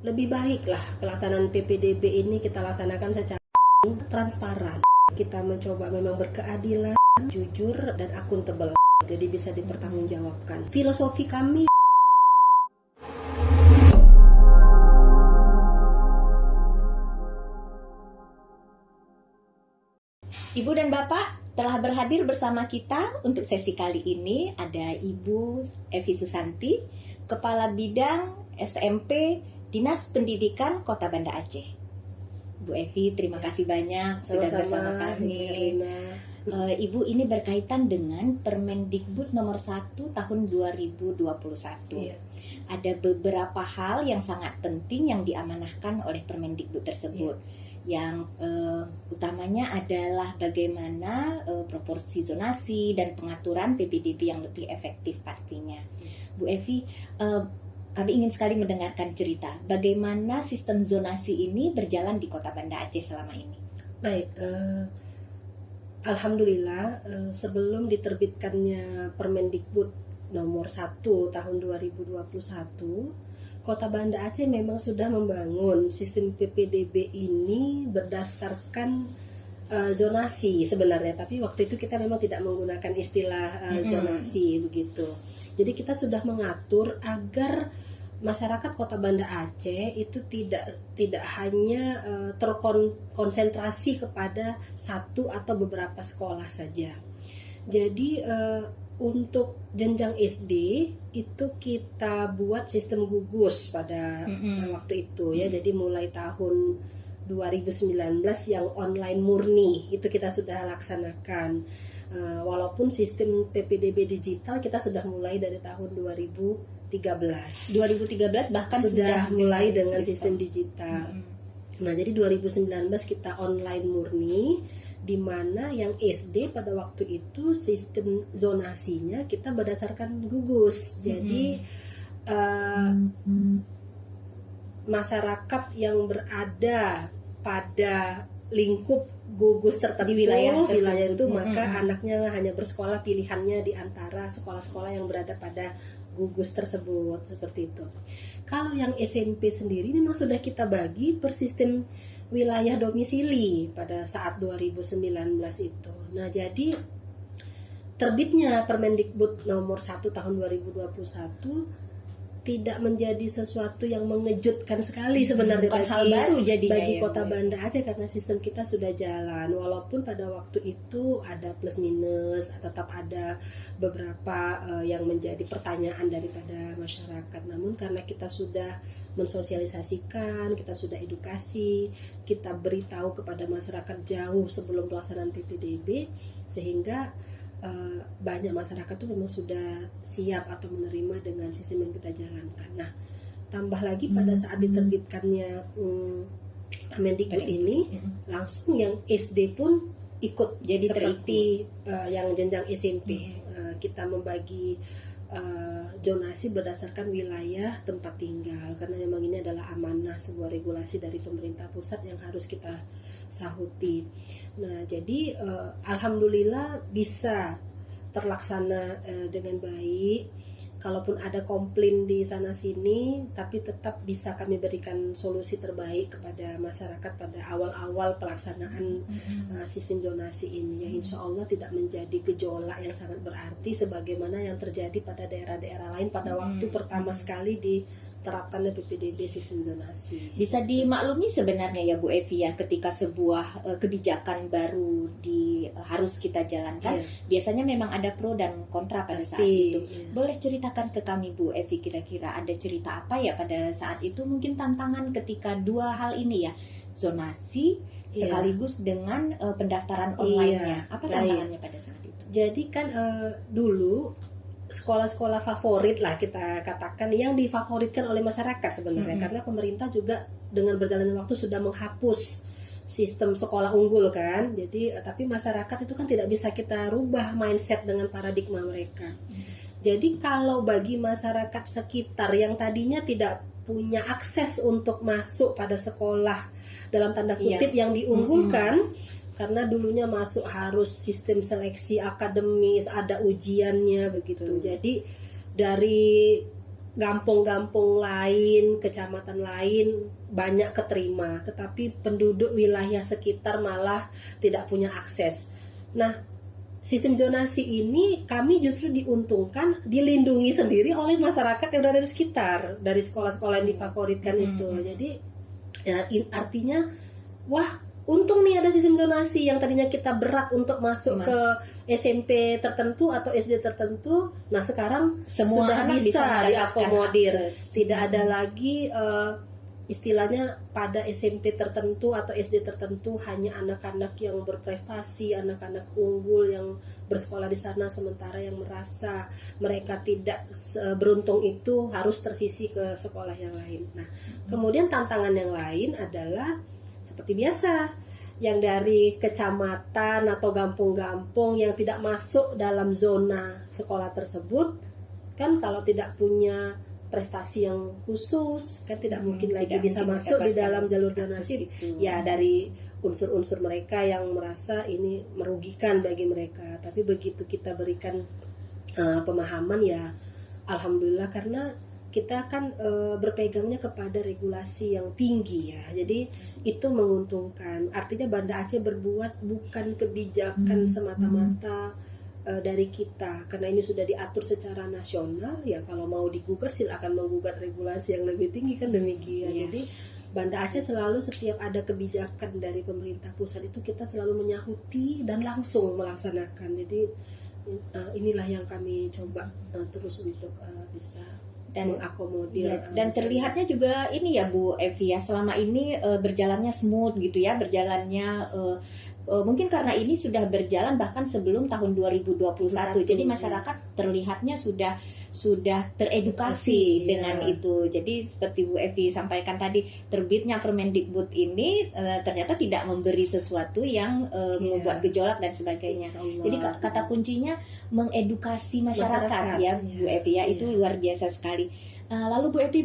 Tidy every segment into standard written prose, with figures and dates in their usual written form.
lebih baik lah pelaksanaan PPDB ini kita laksanakan secara transparan. Kita mencoba memang berkeadilan, jujur, dan akuntabel. Jadi bisa dipertanggungjawabkan. Filosofi kami Ibu dan Bapak telah berhadir bersama kita untuk sesi kali ini. Ada Ibu Evi Susanti, Kepala Bidang SMP Dinas Pendidikan Kota Banda Aceh. Bu Evi, terima kasih banyak sudah bersama kami. Ibu, ini berkaitan dengan Permendikbud nomor 1 tahun 2021. Iya. Ada beberapa hal yang sangat penting yang diamanahkan oleh Permendikbud tersebut. Yang utamanya adalah bagaimana proporsi zonasi dan pengaturan PPDB yang lebih efektif pastinya. Bu Evi, kami ingin sekali mendengarkan cerita bagaimana sistem zonasi ini berjalan di Kota Banda Aceh selama ini. baik. Alhamdulillah, sebelum diterbitkannya Permendikbud nomor 1 tahun 2021, Kota Banda Aceh memang sudah membangun sistem PPDB ini berdasarkan zonasi sebenarnya, tapi waktu itu kita memang tidak menggunakan istilah zonasi begitu. Jadi kita sudah mengatur agar masyarakat Kota Banda Aceh itu tidak hanya terkonsentrasi kepada satu atau beberapa sekolah saja. Jadi untuk jenjang SD itu kita buat sistem gugus pada waktu itu ya. Jadi mulai tahun 2019 yang online murni itu kita sudah laksanakan. Walaupun sistem PPDB digital kita sudah mulai dari tahun 2013 bahkan sudah mulai dengan sistem digital. Nah, jadi 2019 kita online murni, di mana yang SD pada waktu itu sistem zonasinya kita berdasarkan gugus. Jadi masyarakat yang berada pada lingkup gugus tertentu di wilayah itu maka anaknya hanya bersekolah pilihannya di antara sekolah-sekolah yang berada pada gugus tersebut, seperti itu. Kalau yang SMP sendiri memang sudah kita bagi per sistem wilayah domisili pada saat 2019 itu. Nah, jadi terbitnya Permendikbud nomor 1 tahun 2021 tidak menjadi sesuatu yang mengejutkan sekali sebenarnya bagi Kota Banda Aceh, karena sistem kita sudah jalan. Walaupun pada waktu itu ada plus minus, tetap ada beberapa yang menjadi pertanyaan daripada masyarakat. Namun karena kita sudah mensosialisasikan, kita sudah edukasi, kita beritahu kepada masyarakat jauh sebelum pelaksanaan PPDB, sehingga banyak masyarakat tuh memang sudah siap atau menerima dengan sistem yang kita jalankan. Nah, tambah lagi pada saat diterbitkannya Permendikbud ini, langsung yang SD pun ikut jadi seperti yang jenjang SMP. Kita membagi zonasi berdasarkan wilayah tempat tinggal, karena memang ini adalah amanah sebuah regulasi dari pemerintah pusat yang harus kita sahuti. Nah, jadi alhamdulillah bisa terlaksana dengan baik. Kalaupun ada komplain di sana sini, tapi tetap bisa kami berikan solusi terbaik kepada masyarakat pada awal-awal pelaksanaan sistem zonasi ini, yang insya Allah tidak menjadi gejolak yang sangat berarti sebagaimana yang terjadi pada daerah-daerah lain pada waktu pertama sekali diterapkannya PPDB sistem zonasi. Bisa dimaklumi sebenarnya ya Bu Evi ya, ketika sebuah kebijakan baru harus kita jalankan, biasanya memang ada pro dan kontra pada saat itu. Boleh ceritakan ke kami Bu Evi, kira-kira ada cerita apa ya pada saat itu, mungkin tantangan ketika dua hal ini ya, zonasi sekaligus dengan pendaftaran online-nya. Apa tantangannya pada saat itu? Jadi kan dulu sekolah-sekolah favorit lah kita katakan, yang difavoritkan oleh masyarakat sebenarnya, karena pemerintah juga dengan berjalannya waktu sudah menghapus sistem sekolah unggul kan. Jadi tapi masyarakat itu kan tidak bisa kita rubah mindset dengan paradigma mereka. Jadi kalau bagi masyarakat sekitar yang tadinya tidak punya akses untuk masuk pada sekolah dalam tanda kutip yang diunggulkan, karena dulunya masuk harus sistem seleksi akademis, ada ujiannya begitu. Jadi dari gampung-gampung lain, kecamatan lain banyak keterima, tetapi penduduk wilayah sekitar malah tidak punya akses. Nah, sistem zonasi ini kami justru diuntungkan, dilindungi sendiri oleh masyarakat yang berada di sekitar, dari sekolah-sekolah yang difavoritkan itu. Jadi ya, artinya wah, untung nih ada sistem zonasi yang tadinya kita berat untuk masuk ke SMP tertentu atau SD tertentu. Nah, sekarang semua sudah anak bisa diakomodir. akses. Tidak ada lagi istilahnya pada SMP tertentu atau SD tertentu hanya anak-anak yang berprestasi, anak-anak unggul yang bersekolah di sana, sementara yang merasa mereka tidak beruntung itu harus tersisi ke sekolah yang lain. Nah, kemudian tantangan yang lain adalah seperti biasa, yang dari kecamatan atau gampung-gampung yang tidak masuk dalam zona sekolah tersebut, kan kalau tidak punya prestasi yang khusus kan tidak mungkin lagi bisa masuk di dalam jalur zonasi. Ya, dari unsur-unsur mereka yang merasa ini merugikan bagi mereka. Tapi begitu kita berikan pemahaman, ya alhamdulillah, karena kita kan berpegangnya kepada regulasi yang tinggi ya, jadi itu menguntungkan. Artinya Banda Aceh berbuat bukan kebijakan semata-mata dari kita, karena ini sudah diatur secara nasional. Ya kalau mau digugat silakan menggugat regulasi yang lebih tinggi, kan demikian. Jadi Banda Aceh selalu setiap ada kebijakan dari pemerintah pusat itu kita selalu menyahuti dan langsung melaksanakan. Jadi inilah yang kami coba terus untuk bisa dan mengakomodir. Dan terlihatnya juga ini ya Bu Evi ya, selama ini berjalannya smooth gitu ya, berjalannya mungkin karena ini sudah berjalan bahkan sebelum tahun 2021. Jadi masyarakat terlihatnya sudah teredukasi dengan itu. Jadi seperti Bu Evi sampaikan tadi, terbitnya Permendikbud ini ternyata tidak memberi sesuatu yang membuat gejolak dan sebagainya. Jadi kata kuncinya mengedukasi masyarakat ya Bu Evi ya, itu luar biasa sekali. Lalu Bu Evi,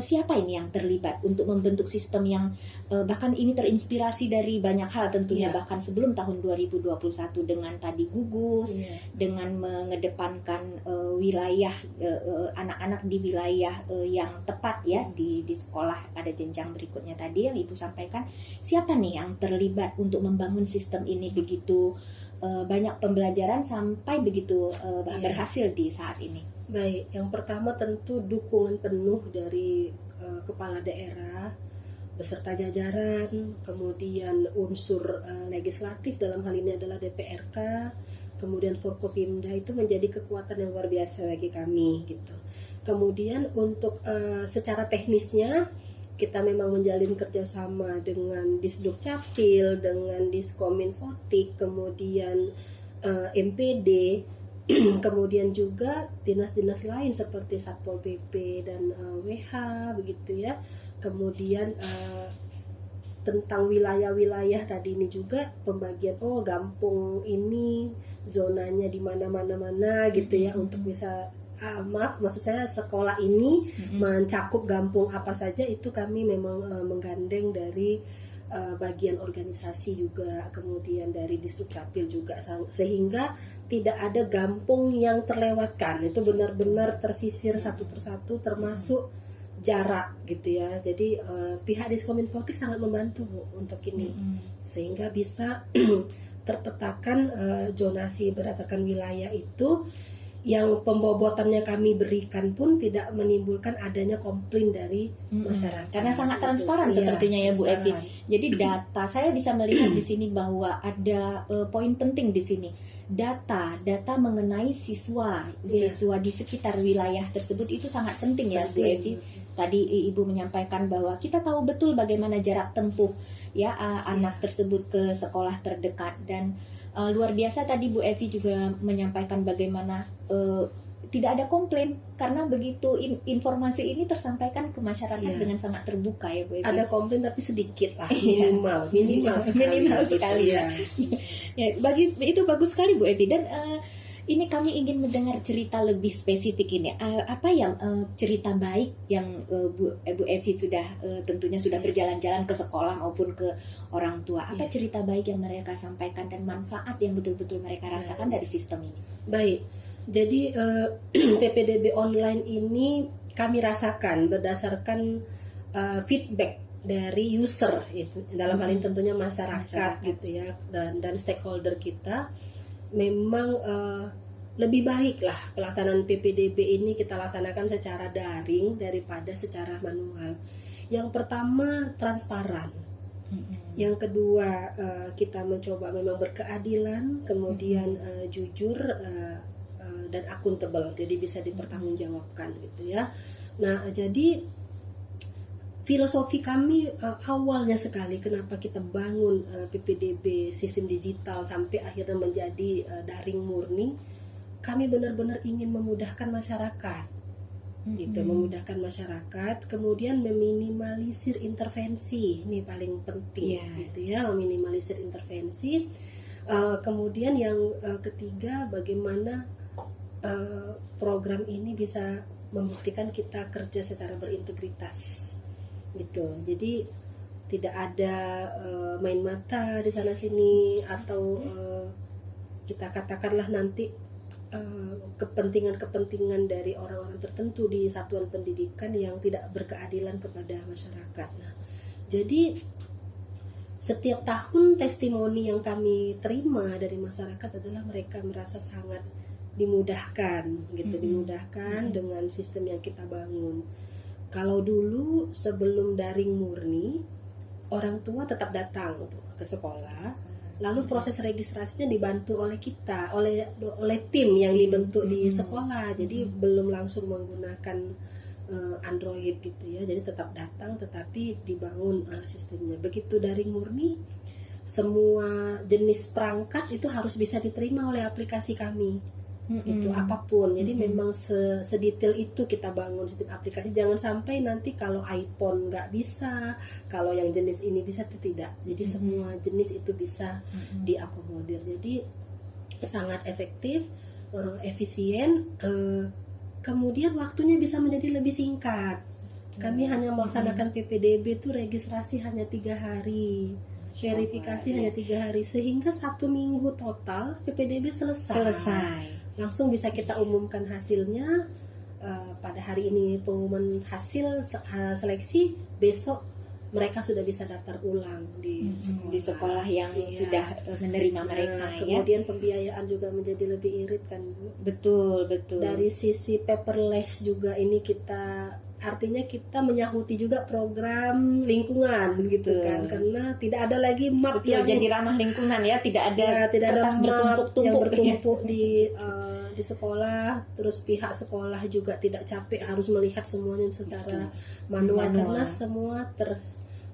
siapa ini yang terlibat untuk membentuk sistem yang bahkan ini terinspirasi dari banyak hal tentunya, bahkan sebelum tahun 2021 dengan tadi gugus, dengan mengedepankan wilayah anak-anak di wilayah yang tepat ya di sekolah pada jenjang berikutnya tadi yang Ibu sampaikan. Siapa nih yang terlibat untuk membangun sistem ini begitu banyak pembelajaran sampai begitu berhasil di saat ini? Baik, yang pertama tentu dukungan penuh dari kepala daerah beserta jajaran, kemudian unsur legislatif dalam hal ini adalah DPRK, kemudian Forkopimda, itu menjadi kekuatan yang luar biasa bagi kami gitu. Kemudian untuk secara teknisnya kita memang menjalin kerjasama dengan Disduk Capil, dengan Diskominfotik, kemudian MPD, kemudian juga dinas-dinas lain seperti Satpol PP dan WH begitu ya. Kemudian tentang wilayah-wilayah tadi ini juga pembagian, gampung ini zonanya di mana-mana gitu ya, untuk bisa maksud saya sekolah ini mencakup gampung apa saja, itu kami memang menggandeng dari bagian organisasi juga, kemudian dari Disduk Capil juga, sehingga tidak ada gampung yang terlewatkan. Itu benar-benar tersisir satu persatu, termasuk jarak gitu ya. Jadi pihak Diskominfotik sangat membantu Bu untuk ini, sehingga bisa terpetakan zonasi berdasarkan wilayah itu, yang pembobotannya kami berikan pun tidak menimbulkan adanya komplain dari masyarakat. Karena sangat transparan sepertinya ya Bu Evi. Jadi data, saya bisa melihat di sini bahwa ada poin penting di sini. Data mengenai siswa di sekitar wilayah tersebut itu sangat penting ya Bu Evi. Tadi Ibu menyampaikan bahwa kita tahu betul bagaimana jarak tempuh ya anak tersebut ke sekolah terdekat, dan luar biasa tadi Bu Evi juga menyampaikan bagaimana tidak ada komplain karena begitu informasi ini tersampaikan ke masyarakat dengan sangat terbuka ya Bu Evi. Ada komplain tapi sedikit lah, minimal sekali ya. Ya, itu bagus sekali Bu Evi, dan ini kami ingin mendengar cerita lebih spesifik ini. Apa yang cerita baik yang Bu Evi sudah tentunya sudah berjalan-jalan ke sekolah maupun ke orang tua. Apa cerita baik yang mereka sampaikan dan manfaat yang betul-betul mereka rasakan dari sistem ini? Baik, jadi PPDB online ini kami rasakan berdasarkan feedback dari user itu, dalam hal ini tentunya masyarakat gitu ya, dan stakeholder kita, memang lebih baik lah pelaksanaan PPDB ini kita laksanakan secara daring daripada secara manual. Yang pertama, transparan. Yang kedua, kita mencoba memang berkeadilan, kemudian jujur dan akuntabel, jadi bisa dipertanggungjawabkan gitu ya. Nah, jadi filosofi kami awalnya sekali kenapa kita bangun PPDB sistem digital sampai akhirnya menjadi daring murni, kami benar-benar ingin memudahkan masyarakat, gitu, memudahkan masyarakat, kemudian meminimalisir intervensi, ini paling penting, gitu ya, meminimalisir intervensi. Kemudian yang ketiga, bagaimana program ini bisa membuktikan kita kerja secara berintegritas, gitu. Jadi tidak ada main mata di sana sini atau kita katakanlah nanti kepentingan-kepentingan dari orang-orang tertentu di satuan pendidikan yang tidak berkeadilan kepada masyarakat. Nah, jadi setiap tahun testimoni yang kami terima dari masyarakat adalah mereka merasa sangat dimudahkan, gitu, dimudahkan dengan sistem yang kita bangun. Kalau dulu sebelum daring murni, orang tua tetap datang ke sekolah. Lalu proses registrasinya dibantu oleh kita, oleh tim yang dibentuk di sekolah. Jadi belum langsung menggunakan Android gitu ya. Jadi tetap datang, tetapi dibangun sistemnya. Begitu daring murni, semua jenis perangkat itu harus bisa diterima oleh aplikasi kami. Itu apapun. Jadi memang sedetail itu kita bangun sistem aplikasi. Jangan sampai nanti kalau iPhone nggak bisa, kalau yang jenis ini bisa, itu tidak. Jadi semua jenis itu bisa diakomodir. Jadi sangat efektif, efisien. Kemudian waktunya bisa menjadi lebih singkat. Kami hanya melaksanakan PPDB itu registrasi hanya 3 hari, verifikasi hanya 3 hari, sehingga 1 minggu total PPDB selesai. Langsung bisa kita umumkan hasilnya. Pada hari ini pengumuman hasil seleksi, besok mereka sudah bisa daftar ulang di sekolah yang sudah menerima mereka. Kemudian pembiayaan juga menjadi lebih irit kan, Bu. Betul. Dari sisi paperless juga ini kita, artinya kita menyahuti juga program lingkungan gitu kan, karena tidak ada lagi map yang jadi ramah lingkungan ya, tidak ada kertas bertumpuk-tumpuk yang bertumpuk di sekolah, terus pihak sekolah juga tidak capek harus melihat semuanya secara manual. Karena semua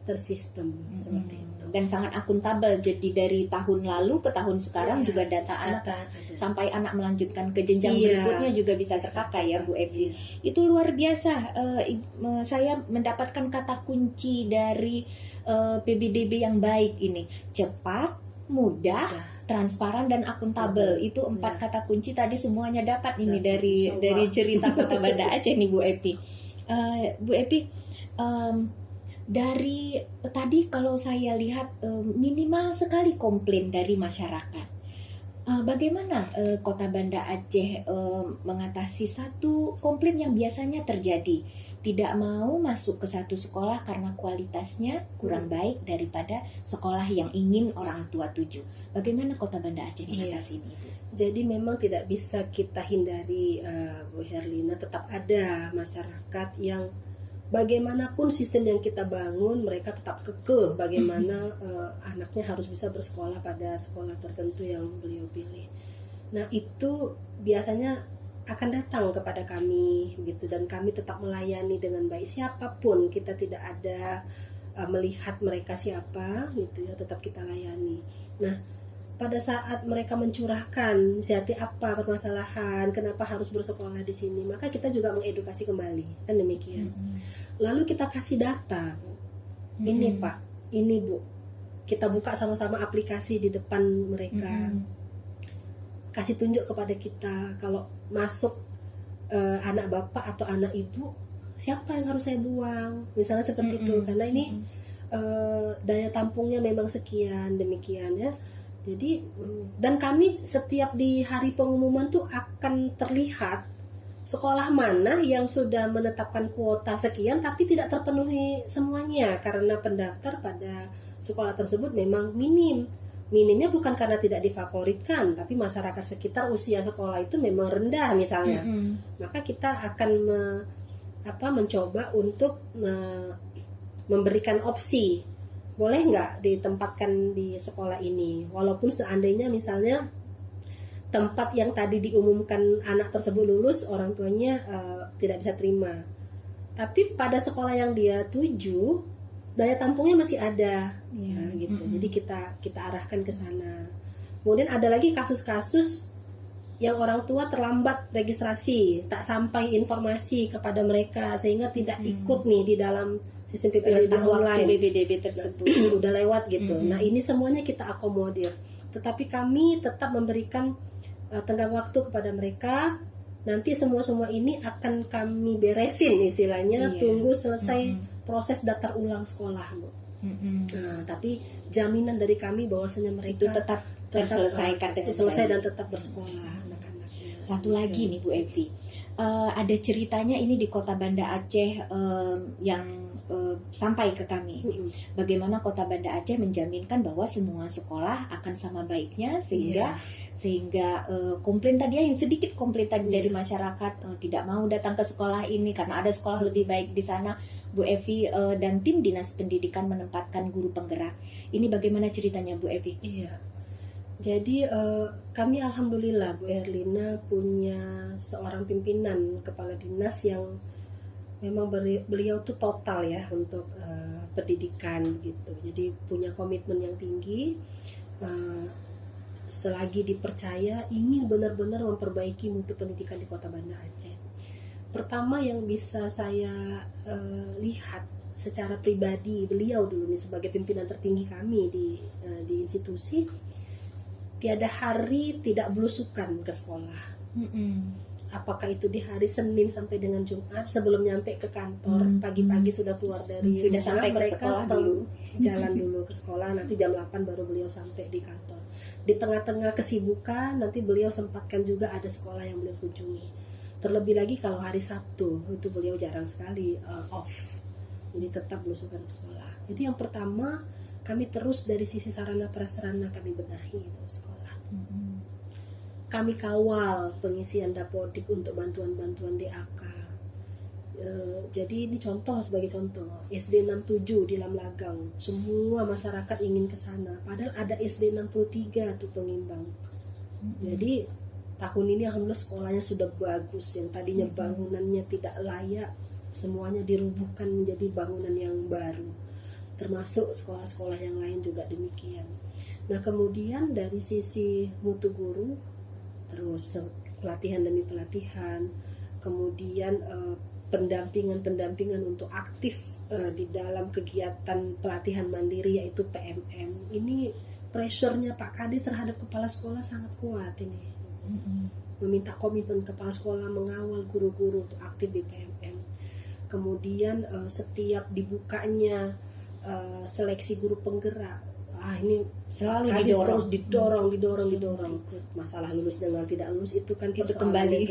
tersistem seperti itu. Dan sangat akuntabel. Jadi dari tahun lalu ke tahun sekarang juga data anak ada. Sampai anak melanjutkan ke jenjang berikutnya juga bisa terpakai ya Bu Evi. Itu luar biasa. Saya mendapatkan kata kunci dari PPDB yang baik ini: cepat, mudah, transparan, dan akuntabel. Itu 4 kata kunci tadi semuanya dapat ini dari cerita Kota Banda Aceh nih Bu Evi. Bu Evi, dari tadi kalau saya lihat minimal sekali komplain dari masyarakat. Bagaimana Kota Banda Aceh mengatasi satu komplain yang biasanya terjadi? Tidak mau masuk ke satu sekolah karena kualitasnya kurang baik daripada sekolah yang ingin orang tua tuju. Bagaimana Kota Banda Aceh mengatasi ini? Jadi memang tidak bisa kita hindari, Bu Herlina, tetap ada masyarakat yang bagaimanapun sistem yang kita bangun, mereka tetap kekeh bagaimana anaknya harus bisa bersekolah pada sekolah tertentu yang beliau pilih. Nah, itu biasanya akan datang kepada kami gitu, dan kami tetap melayani dengan baik siapapun. Kita tidak ada melihat mereka siapa gitu ya, tetap kita layani. Nah, pada saat mereka mencurahkan seperti apa permasalahan, kenapa harus bersekolah di sini, maka kita juga mengedukasi kembali, kan demikian. Lalu kita kasih data, ini Pak, ini Bu, kita buka sama-sama aplikasi di depan mereka, kasih tunjuk kepada kita kalau masuk anak bapak atau anak ibu, siapa yang harus saya buang, misalnya seperti itu, karena ini daya tampungnya memang sekian, demikian ya. Jadi dan kami setiap di hari pengumuman tuh akan terlihat sekolah mana yang sudah menetapkan kuota sekian tapi tidak terpenuhi semuanya karena pendaftar pada sekolah tersebut memang minim. Minimnya bukan karena tidak difavoritkan, tapi masyarakat sekitar usia sekolah itu memang rendah misalnya. Maka kita akan mencoba untuk memberikan opsi, boleh nggak ditempatkan di sekolah ini, walaupun seandainya misalnya tempat yang tadi diumumkan anak tersebut lulus, orang tuanya tidak bisa terima. Tapi pada sekolah yang dia tuju, daya tampungnya masih ada, gitu. Jadi kita arahkan ke sana. Kemudian ada lagi kasus-kasus yang orang tua terlambat registrasi, tak sampai informasi kepada mereka sehingga tidak ikut nih di dalam sistem PPDB online. PPDB tersebut udah lewat gitu. Nah, ini semuanya kita akomodir. Tetapi kami tetap memberikan tenggang waktu kepada mereka. Nanti semua ini akan kami beresin istilahnya, tunggu selesai proses daftar ulang sekolah, Bu. Nah, tapi jaminan dari kami bahwasanya mereka itu tetap terselesaikan dengan selesai baik. dan tetap bersekolah anak-anaknya. Satu lagi nih Bu Evi, ada ceritanya ini di Kota Banda Aceh yang sampai ke kami. Bagaimana Kota Banda Aceh menjaminkan bahwa semua sekolah akan sama baiknya sehingga komplain tadi yang sedikit komplain tadi dari masyarakat tidak mau datang ke sekolah ini karena ada sekolah lebih baik di sana. Bu Evi dan tim Dinas Pendidikan menempatkan guru penggerak. Ini bagaimana ceritanya Bu Evi? Iya. Jadi kami alhamdulillah Bu Herlina punya seorang pimpinan kepala dinas yang memang beliau tuh total ya untuk pendidikan gitu. Jadi punya komitmen yang tinggi. Selagi dipercaya ingin benar-benar memperbaiki mutu pendidikan di Kota Banda Aceh. Pertama yang bisa saya lihat secara pribadi beliau dulu nih sebagai pimpinan tertinggi kami di institusi, tiada hari tidak belusukan ke sekolah. Apakah itu di hari Senin sampai dengan Jumat sebelum nyampe ke kantor, pagi-pagi sudah keluar dari sudah rumah, sampai ke mereka sekolah dulu. jalan dulu ke sekolah, nanti jam 8 baru beliau sampai di kantor. Di tengah-tengah kesibukan nanti beliau sempatkan juga ada sekolah yang beliau kunjungi. Terlebih lagi kalau hari Sabtu itu beliau jarang sekali off, jadi tetap belusukan sekolah. Jadi yang pertama kami terus dari sisi sarana prasarana kami benahi itu sekolah. Kami kawal pengisian dapodik untuk bantuan-bantuan DAK. Jadi ini contoh sebagai contoh SD 67 di Lamlagang, semua masyarakat ingin ke sana. Padahal ada SD 63 tuh pengimbang. Jadi tahun ini alhamdulillah sekolahnya sudah bagus, yang tadinya bangunannya tidak layak semuanya dirubuhkan menjadi bangunan yang baru. Termasuk sekolah-sekolah yang lain juga demikian. Nah, kemudian dari sisi mutu guru terus pelatihan demi pelatihan, kemudian pendampingan untuk aktif di dalam kegiatan pelatihan mandiri yaitu PMM. Ini pressure-nya Pak Kadis terhadap kepala sekolah sangat kuat ini. Meminta komitmen kepala sekolah mengawal guru-guru untuk aktif di PMM. Kemudian setiap dibukanya seleksi guru penggerak, ini selalu Kadis didorong. terus didorong. Masalah lulus dengan tidak lulus itu kan itu persoalan kembali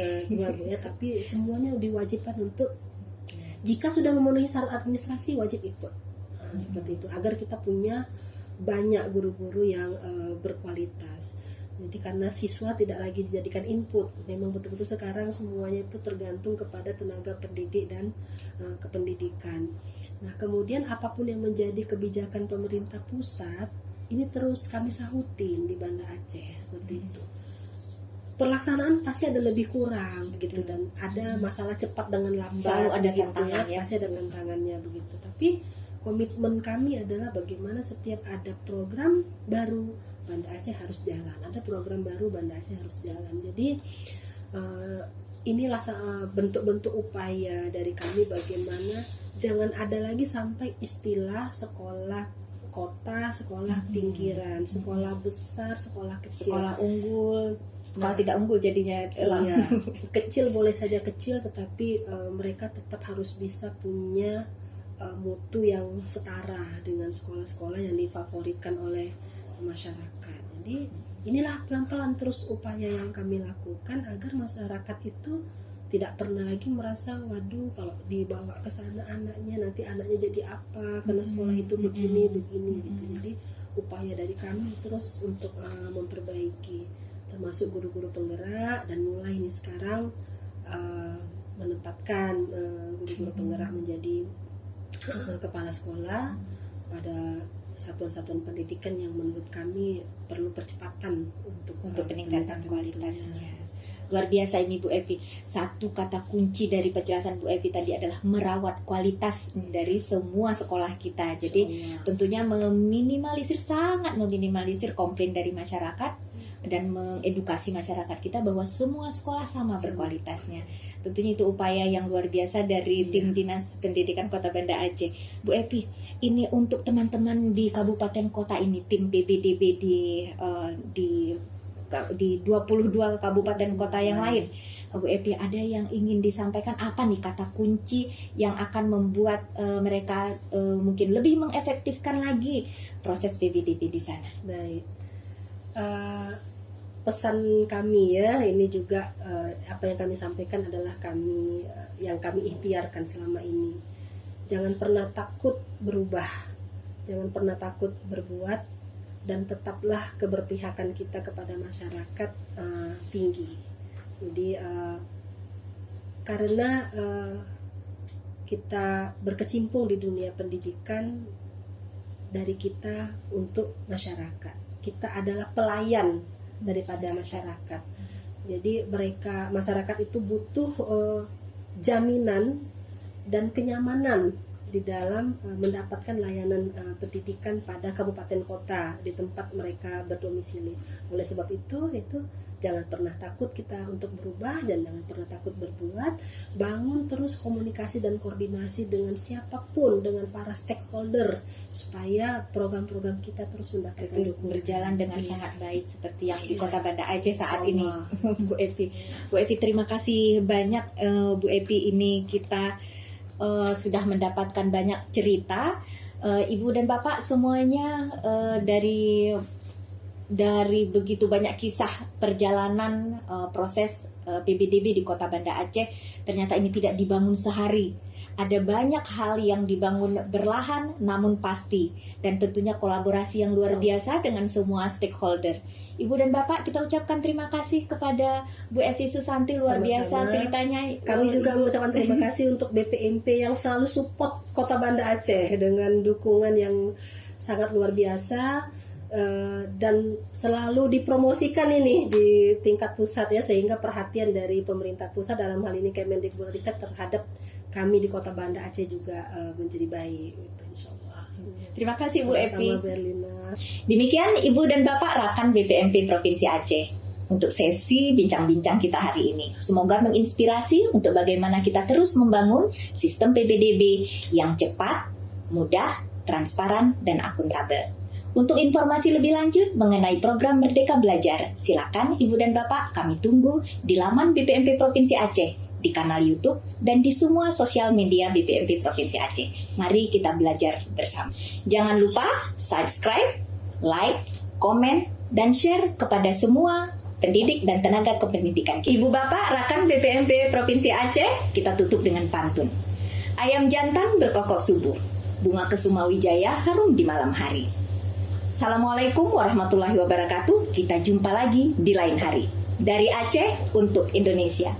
ya, tapi semuanya diwajibkan untuk jika sudah memenuhi syarat administrasi wajib ikut. Seperti itu agar kita punya banyak guru-guru yang berkualitas. Jadi karena siswa tidak lagi dijadikan input, memang betul-betul sekarang semuanya itu tergantung kepada tenaga pendidik dan kependidikan. Nah, kemudian apapun yang menjadi kebijakan pemerintah pusat, ini terus kami sahutin di Banda Aceh seperti itu. Pelaksanaan pasti ada lebih kurang begitu, dan ada masalah cepat dengan lambat. Selalu ada begitu, tantangannya. Pasti ada tantangannya begitu. Tapi komitmen kami adalah bagaimana setiap ada program baru Banda Aceh harus jalan, ada program baru Banda Aceh harus jalan. Jadi inilah bentuk-bentuk upaya dari kami bagaimana jangan ada lagi sampai istilah sekolah kota, sekolah pinggiran, sekolah besar, sekolah kecil, sekolah unggul, sekolah tidak unggul jadinya. Iya, kecil boleh saja kecil, tetapi mereka tetap harus bisa punya mutu yang setara dengan sekolah-sekolah yang difavoritkan oleh masyarakat. Jadi inilah pelan-pelan terus upaya yang kami lakukan agar masyarakat itu tidak pernah lagi merasa waduh kalau dibawa ke sana anaknya nanti anaknya jadi apa karena sekolah itu begini gitu. Jadi upaya dari kami terus untuk memperbaiki termasuk guru-guru penggerak dan mulai nih sekarang menempatkan guru-guru penggerak menjadi kepala sekolah pada satuan-satuan pendidikan yang menurut kami perlu percepatan untuk peningkatan kualitasnya. Luar biasa ini Bu Evi. Satu kata kunci dari penjelasan Bu Evi tadi adalah merawat kualitas dari semua sekolah kita. Jadi tentunya sangat meminimalisir komplain dari masyarakat dan mengedukasi masyarakat kita bahwa semua sekolah sama berkualitasnya. Tentunya itu upaya yang luar biasa dari tim Dinas Pendidikan Kota Banda Aceh. Bu Evi, ini untuk teman-teman di kabupaten kota ini, tim PBDB di 22 kabupaten kota yang lain. Bu Evi, ada yang ingin disampaikan apa nih kata kunci yang akan membuat mereka mungkin lebih mengefektifkan lagi proses PBDB di sana? Baik. Pesan kami ya, ini juga apa yang kami sampaikan adalah yang kami ikhtiarkan selama ini. Jangan pernah takut berubah, jangan pernah takut berbuat, dan tetaplah keberpihakan kita kepada masyarakat tinggi. Jadi karena kita berkecimpung di dunia pendidikan, dari kita untuk masyarakat. Kita adalah pelayan daripada masyarakat. Jadi masyarakat itu butuh jaminan dan kenyamanan di dalam mendapatkan layanan pendidikan pada kabupaten kota di tempat mereka berdomisili. Oleh sebab itu jangan pernah takut kita untuk berubah dan jangan pernah takut berbuat. Bangun terus komunikasi dan koordinasi dengan siapapun, dengan para stakeholder supaya program-program kita terus mendapatkan berjalan dengan sangat baik seperti yang di Kota Banda Aceh saat ini. Bu Evi, terima kasih banyak Bu Evi, ini kita sudah mendapatkan banyak cerita. Ibu dan Bapak semuanya dari begitu banyak kisah perjalanan proses PBDB di Kota Banda Aceh, ternyata ini tidak dibangun sehari. Ada banyak hal yang dibangun berlahan namun pasti, dan tentunya kolaborasi yang luar biasa dengan semua stakeholder. Ibu dan Bapak, kita ucapkan terima kasih kepada Bu Evi Susanti, luar biasa ceritanya. Kami juga mengucapkan terima kasih untuk BPMP yang selalu support Kota Banda Aceh dengan dukungan yang sangat luar biasa. Dan selalu dipromosikan ini di tingkat pusat ya, sehingga perhatian dari pemerintah pusat dalam hal ini Kemendikbudristek terhadap kami di Kota Banda Aceh juga menjadi baik, insyaallah. Terima kasih Bu Evi. Berlina. Demikian Ibu dan Bapak rekan BPMP Provinsi Aceh untuk sesi bincang-bincang kita hari ini. Semoga menginspirasi untuk bagaimana kita terus membangun sistem PBDB yang cepat, mudah, transparan, dan akuntabel. Untuk informasi lebih lanjut mengenai program Merdeka Belajar, silakan Ibu dan Bapak kami tunggu di laman BPMP Provinsi Aceh, di kanal YouTube, dan di semua sosial media BPMP Provinsi Aceh. Mari kita belajar bersama. Jangan lupa subscribe, like, komen, dan share kepada semua pendidik dan tenaga kependidikan. Ibu Bapak rekan BPMP Provinsi Aceh, kita tutup dengan pantun. Ayam jantan berkokok subuh, bunga kesuma wijaya harum di malam hari. Assalamualaikum warahmatullahi wabarakatuh. Kita jumpa lagi di lain hari. Dari Aceh untuk Indonesia.